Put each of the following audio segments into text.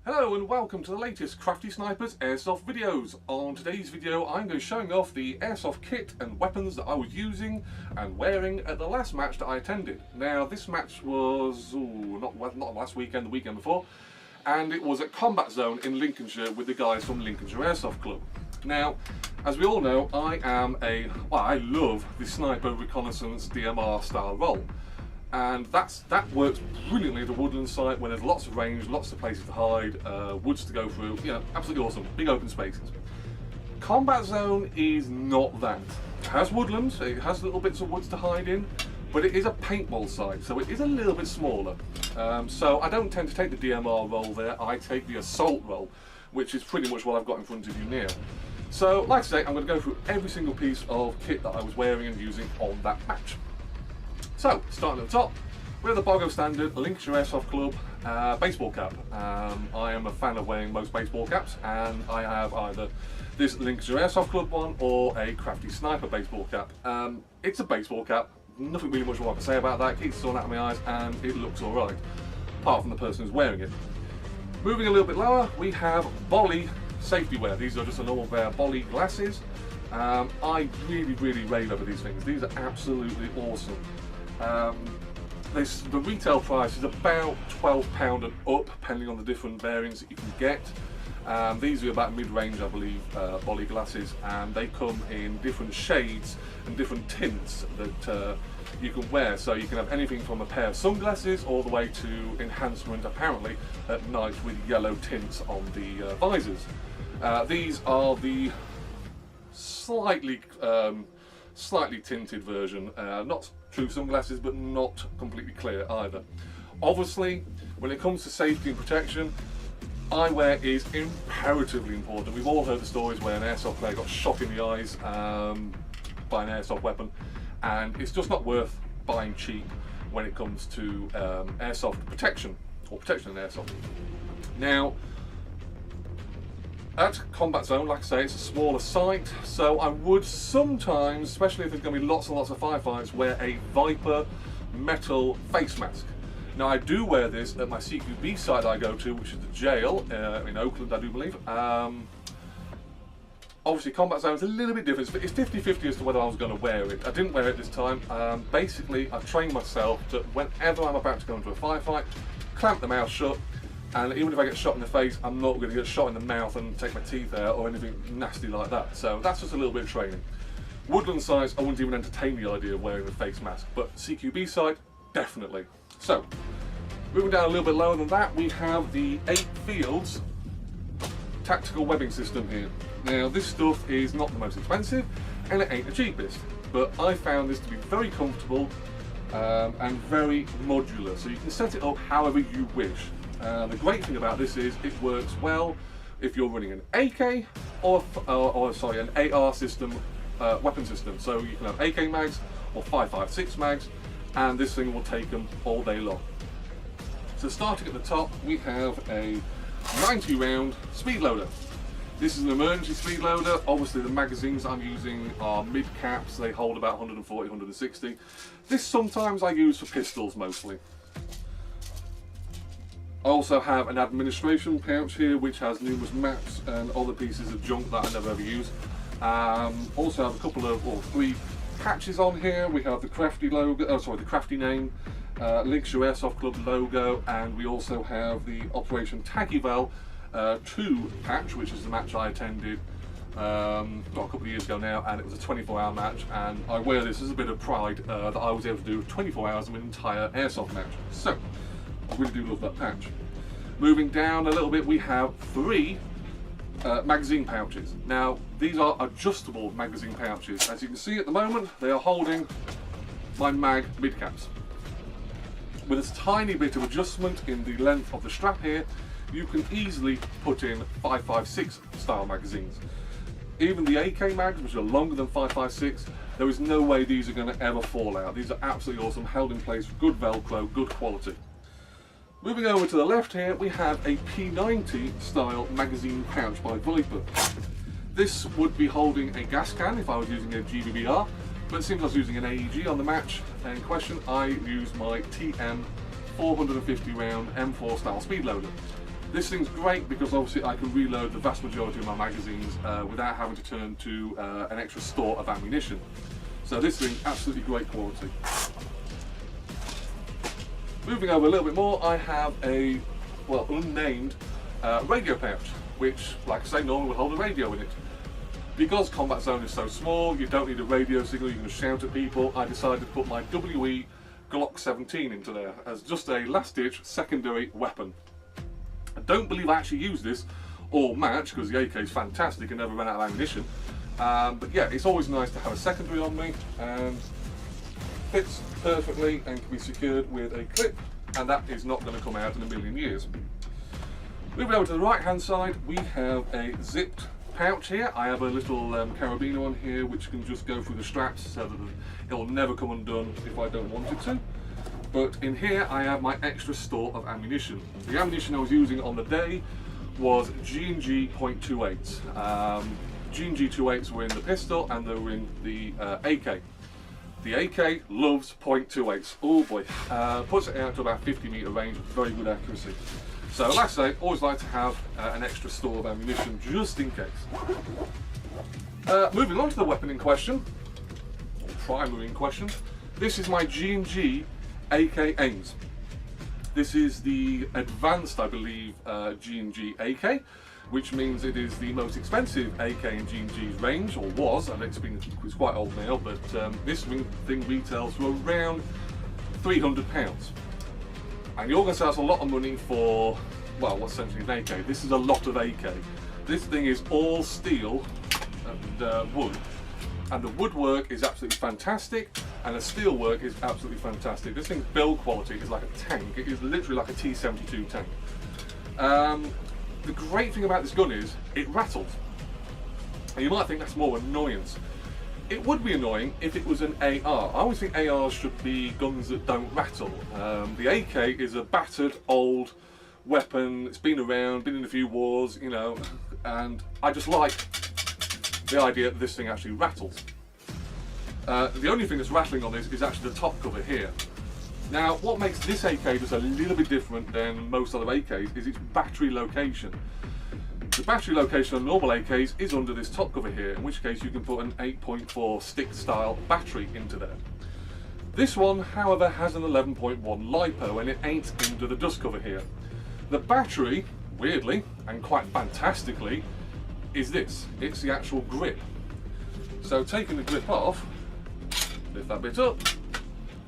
Hello and welcome to the latest CraftySniper's Airsoft videos. On today's video I'm going to be showing off the airsoft kit and weapons that I was using and wearing at the last match that I attended. Now this match was not last weekend, the weekend before, and it was at Combat Zone in Lincolnshire with the guys from Lincolnshire Airsoft Club. Now, as we all know, I love the sniper reconnaissance DMR style role. And that works brilliantly at a woodland site where there's lots of range, lots of places to hide, woods to go through, you know, absolutely awesome, big open spaces. Combat Zone is not that. It has woodlands, it has little bits of woods to hide in, but it is a paintball site, so it is a little bit smaller. So I don't tend to take the DMR role there, I take the assault role, which is pretty much what I've got in front of you now. So, like I say, I'm going to go through every single piece of kit that I was wearing and using on that match. So, starting at the top, we have the Bogo Standard Lincolnshire Airsoft Club baseball cap. I am a fan of wearing most baseball caps, and I have either this Lincolnshire Airsoft Club one or a CraftySniper baseball cap. It's a baseball cap, nothing really much more I can say about that. It keeps the sun out of my eyes and it looks alright, apart from the person who's wearing it. Moving a little bit lower, we have Bolly safety wear. These are just a normal pair of Bolly glasses. I really rave over these things. These are absolutely awesome. The retail price is about £12 and up, depending on the different variants that you can get. These are about mid-range, I believe, Bolly glasses, and they come in different shades and different tints that you can wear. So you can have anything from a pair of sunglasses all the way to enhancement, apparently, at night with yellow tints on the visors. These are the slightly tinted version, not true sunglasses, but not completely clear either. Obviously, when it comes to safety and protection, eyewear is imperatively important. We've all heard the stories where an airsoft player got shot in the eyes by an airsoft weapon, and it's just not worth buying cheap when it comes to airsoft protection, or protection in airsoft. Now, at Combat Zone, like I say, it's a smaller site, so I would sometimes, especially if there's going to be lots and lots of firefights, wear a Viper metal face mask. Now I do wear this at my CQB site that I go to, which is the jail in Oakland, I do believe. Obviously Combat Zone is a little bit different, it's 50-50 as to whether I was going to wear it. I didn't wear it this time. Basically, I trained myself that whenever I'm about to go into a firefight, clamp the mouth shut, and even if I get shot in the face, I'm not going to get shot in the mouth and take my teeth out or anything nasty like that. So that's just a little bit of training. Woodland sites, I wouldn't even entertain the idea of wearing a face mask, but CQB site, definitely. So, moving down a little bit lower than that, we have the 8 Fields tactical webbing system here. Now this stuff is not the most expensive and it ain't the cheapest, but I found this to be very comfortable and very modular, so you can set it up however you wish. The great thing about this is it works well if you're running an AK or an AR system, weapon system. So you can have AK mags or 5.56 mags, and this thing will take them all day long. So starting at the top, we have a 90 round speed loader. This is an emergency speed loader. Obviously the magazines I'm using are mid caps, they hold about 140, 160. This sometimes I use for pistols mostly. I also have an administration pouch here which has numerous maps and other pieces of junk that I never ever use. Also have a couple of, or 3 patches on here. We have the Crafty logo, the Crafty name, Lincolnshire Airsoft Club logo, and we also have the Operation Taggyvel 2 patch, which is the match I attended a couple of years ago now, and it was a 24-hour match, and I wear this as a bit of pride that I was able to do 24 hours of an entire airsoft match. So, I really do love that patch. Moving down a little bit, we have 3 magazine pouches. Now, these are adjustable magazine pouches. As you can see at the moment, they are holding my mag mid-caps. With a tiny bit of adjustment in the length of the strap here, you can easily put in 5.56 style magazines. Even the AK mags, which are longer than 5.56, there is no way these are going to ever fall out. These are absolutely awesome, held in place, good Velcro, good quality. Moving over to the left here, we have a P90 style magazine pouch by Viper. This would be holding a gas can if I was using a GBBR, but since I was using an AEG on the match in question, I used my TM 450 round M4 style speed loader. This thing's great because obviously I can reload the vast majority of my magazines without having to turn to an extra store of ammunition. So this thing, absolutely great quality. Moving over a little bit more, I have a, well, unnamed radio pouch, which, like I say, normally will hold a radio in it. Because Combat Zone is so small, you don't need a radio signal, you can just shout at people, I decided to put my WE Glock 17 into there as just a last-ditch secondary weapon. I don't believe I actually use this all match because the AK is fantastic and never ran out of ammunition. But yeah, it's always nice to have a secondary on me, and fits perfectly and can be secured with a clip, and that is not going to come out in a million years. Moving over to the right hand side, we have a zipped pouch here. I have a little carabiner on here which can just go through the straps so that it will never come undone if I don't want it to. But in here I have my extra store of ammunition. The ammunition I was using on the day was G&G .28s. G&G .28s were in the pistol and they were in the AK. The AK loves .28s. Oh boy, puts it out to about 50 metre range, very good accuracy. So like I say, always like to have an extra store of ammunition just in case. Moving on to the weapon in question, or primary in question, this is my G&G AK Ames. This is the advanced, I believe, G&G AK, which means it is the most expensive AK in G&G's range, or was, and it's quite old now, but this thing retails for around £300. And you're going to say that's a lot of money for, well, what's essentially an AK. This is a lot of AK. This thing is all steel and wood, and the woodwork is absolutely fantastic, and the steel work is absolutely fantastic. This thing's build quality is like a tank. It is literally like a T-72 tank. The great thing about this gun is it rattles. And you might think that's more annoyance. It would be annoying if it was an AR. I always think ARs should be guns that don't rattle. The AK is a battered, old weapon. It's been around, been in a few wars, you know, and I just like the idea that this thing actually rattles. The only thing that's rattling on this is actually the top cover here. Now, what makes this AK just a little bit different than most other AKs is its battery location. The battery location on normal AKs is under this top cover here, in which case you can put an 8.4 stick style battery into there. This one, however, has an 11.1 LiPo and it ain't under the dust cover here. The battery, weirdly and quite fantastically, is this. It's the actual grip. So taking the grip off, lift that bit up,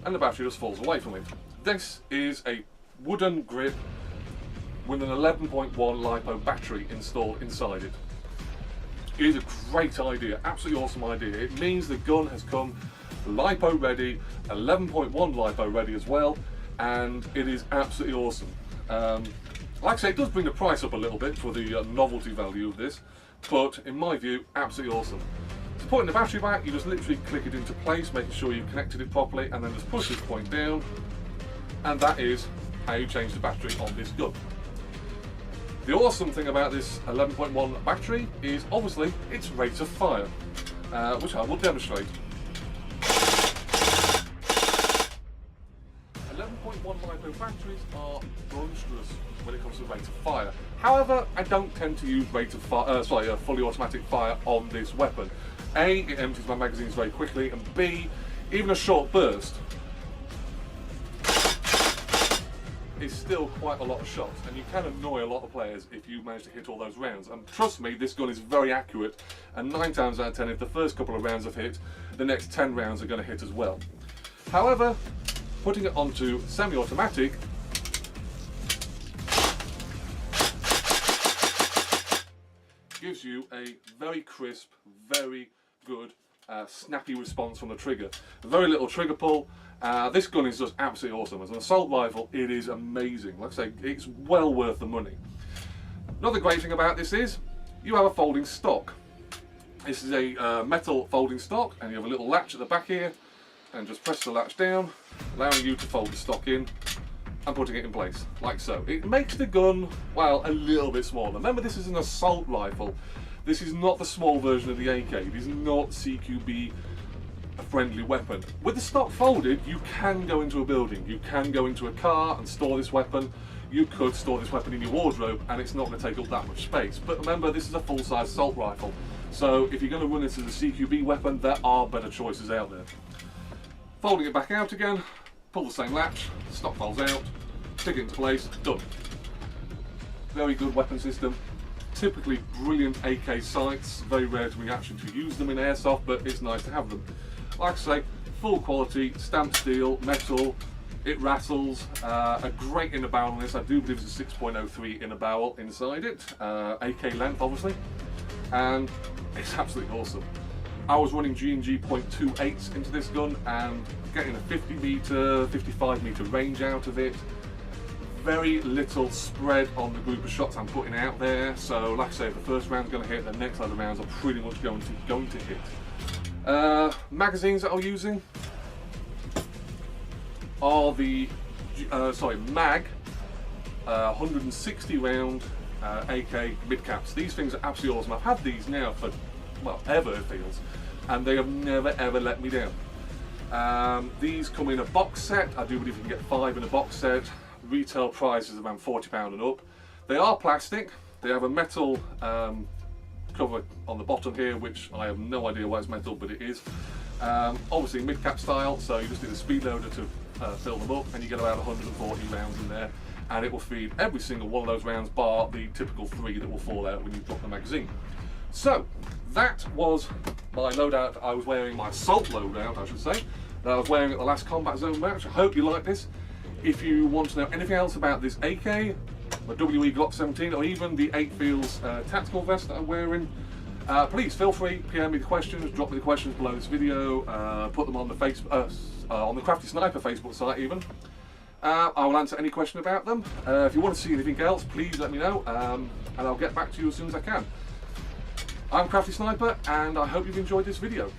and the battery just falls away from it. This is a wooden grip with an 11.1 LiPo battery installed inside it. It is a great idea, absolutely awesome idea. It means the gun has come LiPo ready, 11.1 LiPo ready as well, and it is absolutely awesome. Like I say, it does bring the price up a little bit for the novelty value of this, but in my view, absolutely awesome. To put in the battery back, you just literally click it into place, making sure you've connected it properly, and then just push this point down, and that is how you change the battery on this gun. The awesome thing about this 11.1 battery is obviously its rate of fire, which I will demonstrate. 11.1 LiPo batteries are monstrous when it comes to rate of fire. However, I don't tend to use rate of fire, fully automatic fire on this weapon. A, it empties my magazines very quickly, and B, even a short burst is still quite a lot of shots, and you can annoy a lot of players if you manage to hit all those rounds. And trust me, this gun is very accurate, and 9 times out of 10, if the first couple of rounds have hit, the next 10 rounds are going to hit as well. However, putting it onto semi-automatic gives you a very crisp, very good, snappy response from the trigger. Very little trigger pull. This gun is just absolutely awesome. As an assault rifle, it is amazing. Like I say, it's well worth the money. Another great thing about this is you have a folding stock. This is a metal folding stock, and you have a little latch at the back here, and just press the latch down, allowing you to fold the stock in and putting it in place, like so. It makes the gun, well, a little bit smaller. Remember, this is an assault rifle. This is not the small version of the AK. It is not CQB a friendly weapon. With the stock folded, you can go into a building, you can go into a car and store this weapon. you could store this weapon in your wardrobe and it's not going to take up that much space. But remember, this is a full-size assault rifle, so if you're going to run this as a CQB weapon, there are better choices out there. Folding it back out again, pull the same latch, stock folds out, stick it into place, done. Very good weapon system. Typically brilliant AK sights, very rare to actually to use them in airsoft, but it's nice to have them. Like I say, full quality, stamped steel, metal, it rattles, a great inner barrel on this. I do believe it's a 6.03 inner barrel inside it, AK length obviously, and it's absolutely awesome. I was running G&G .28s into this gun and getting a 50 meter, 55 meter range out of it. Very little spread on the group of shots I'm putting out there, so like I say, if the first round's going to hit, the next other rounds are pretty much going to hit. Magazines that I'm using are the MAG 160 round AK mid caps. These things are absolutely awesome. I've had these now for, well, ever it feels, and they have never ever let me down. These come in a box set. I do believe you can get 5 in a box set. Retail price is around £40 and up. They are plastic. They have a metal cover on the bottom here, which I have no idea why it's metal, but it is. Obviously mid-cap style, so you just need a speed loader to fill them up, and you get about 140 rounds in there, and it will feed every single one of those rounds, bar the typical 3 that will fall out when you drop the magazine. So that was my loadout. I was wearing my assault loadout, I should say, that I was wearing at the last Combat Zone match. I hope you like this. If you want to know anything else about this AK, the WE Glock 17, or even the 8 Feels tactical vest that I'm wearing, please feel free, PM me the questions, drop me the questions below this video, put them on the on the CraftySniper Facebook site even. I will answer any question about them. If you want to see anything else, please let me know, and I'll get back to you as soon as I can. I'm CraftySniper, and I hope you've enjoyed this video.